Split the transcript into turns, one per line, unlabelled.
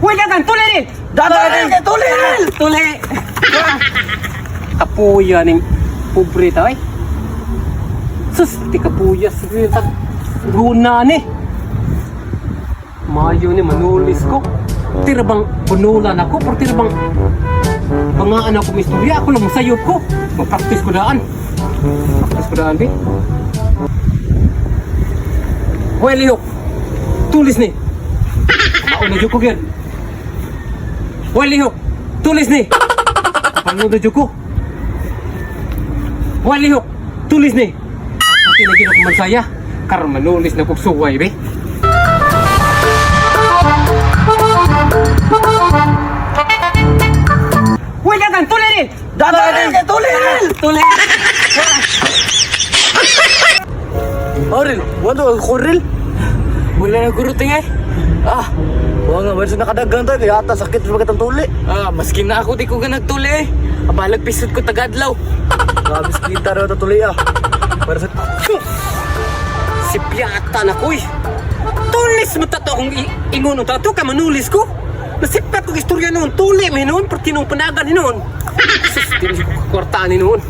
Huwag ka tuli ni! Tuli! Kapuya ning pobre ta ay. Sus, ti kapuya sa guna ni. Mayo ni manulis ko. Tirabang bunulan ako, pero tirabang mga anak ko istorya ako lang masayop ko. Magpraktis ko daan. Praktis ko daan di. Well, lihok. Tulis ni. Kaon na ko gyud. Well, lihok. Tulis ni. Kapano na ko. Well, lihok. Tulis ni. Ako tinagin ako mansaya. Karon manulis na kong suway be. Huwag ka tuli ni! Tuli!
Oril, wala ako Oril. Wala na guruting eh. Wala nga, wala nakadagang tayo. Kaya ata sakit sa bagat ang tuli.
Maski na ako di ko ga nagtuli eh. Abalag pisod ko tagadlaw.
Grabe kita rin ito tuli Pero sa...
Si Piata na ko'y. Tulis mo tato akong ingon ng tato ka manulis ko. Nasipat kong istorya noon. Tuli mo noon. Pero tinong panagan ni noon. Sus, tinong kwartaan ni noon.